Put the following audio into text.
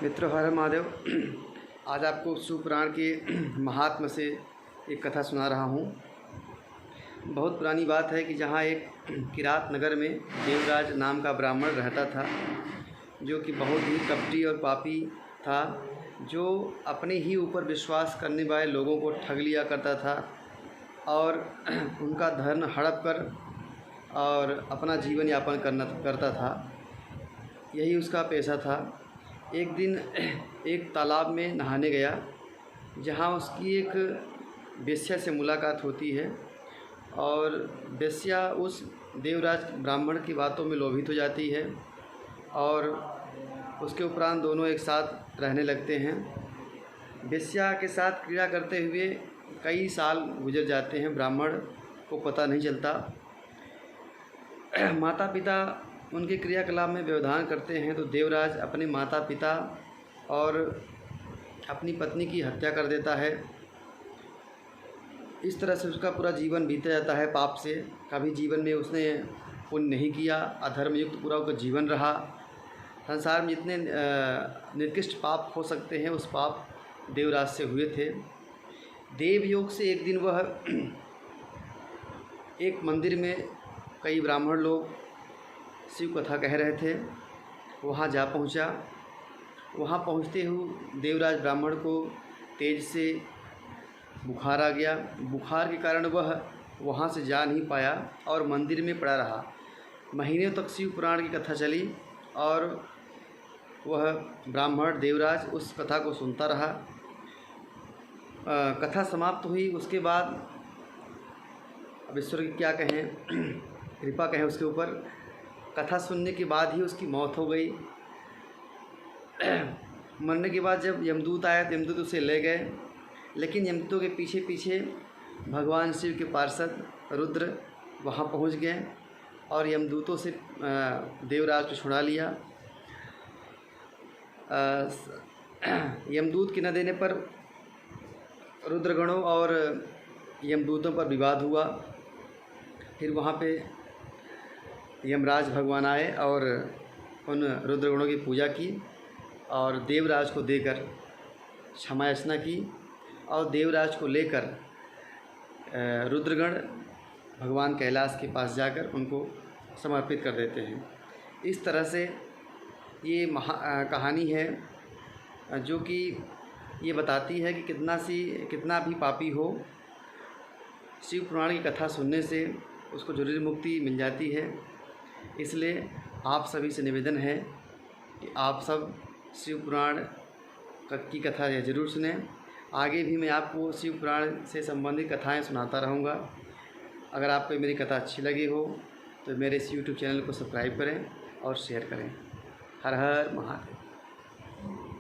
मित्रों, हर हर महादेव। आज आपको शिवपुराण के महात्म्य से एक कथा सुना रहा हूँ। बहुत पुरानी बात है कि जहाँ एक किरात नगर में देवराज नाम का ब्राह्मण रहता था, जो कि बहुत ही कपटी और पापी था, जो अपने ही ऊपर विश्वास करने वाले लोगों को ठग लिया करता था और उनका धन हड़प कर और अपना जीवन यापन करता था। यही उसका पेशा था। एक दिन एक तालाब में नहाने गया, जहाँ उसकी एक वेश्या से मुलाकात होती है और वेश्या उस देवराज ब्राह्मण की बातों में लोभित हो जाती है और उसके उपरांत दोनों एक साथ रहने लगते हैं। वेश्या के साथ क्रीड़ा करते हुए कई साल गुजर जाते हैं, ब्राह्मण को पता नहीं चलता। माता पिता उनके क्रियाकलाप में व्यवधान करते हैं तो देवराज अपने माता पिता और अपनी पत्नी की हत्या कर देता है। इस तरह से उसका पूरा जीवन बीता जाता है पाप से। कभी जीवन में उसने पुण्य नहीं किया, अधर्म युक्त पूरा उसका जीवन रहा। संसार में जितने निकृष्ट पाप हो सकते हैं, उस पाप देवराज से हुए थे। देवयोग से एक दिन वह एक मंदिर में कई ब्राह्मण लोग शिव कथा कह रहे थे, वहाँ जा पहुँचा। वहाँ पहुँचते हुए देवराज ब्राह्मण को तेज से बुखार आ गया। बुखार के कारण वह वहाँ से जा नहीं पाया और मंदिर में पड़ा रहा। महीनों तक शिव पुराण की कथा चली और वह ब्राह्मण देवराज उस कथा को सुनता रहा। कथा समाप्त हुई। उसके बाद अब ईश्वर की क्या कहें, कृपा कहें उसके ऊपर। कथा सुनने के बाद ही उसकी मौत हो गई। मरने के बाद जब यमदूत आया तो यमदूत उसे ले गए, लेकिन यमदूतों के पीछे पीछे भगवान शिव के पार्षद रुद्र वहाँ पहुँच गए और यमदूतों से देवराज को छुड़ा लिया। यमदूत के न देने पर रुद्रगणों और यमदूतों पर विवाद हुआ। फिर वहाँ पे यमराज भगवान आए और उन रुद्रगणों की पूजा की और देवराज को देकर क्षमा याचना की और देवराज को लेकर रुद्रगण भगवान कैलाश के पास जाकर उनको समर्पित कर देते हैं। इस तरह से ये कहानी है जो कि ये बताती है कि कितना भी पापी हो, शिव पुराण की कथा सुनने से उसको जरूर मुक्ति मिल जाती है। इसलिए आप सभी से निवेदन है कि आप सब शिव पुराण की कथा ज़रूर सुनें। आगे भी मैं आपको शिव पुराण से संबंधित कथाएं सुनाता रहूँगा। अगर आपको मेरी कथा अच्छी लगी हो तो मेरे इस यूट्यूब चैनल को सब्सक्राइब करें और शेयर करें। हर हर महादेव।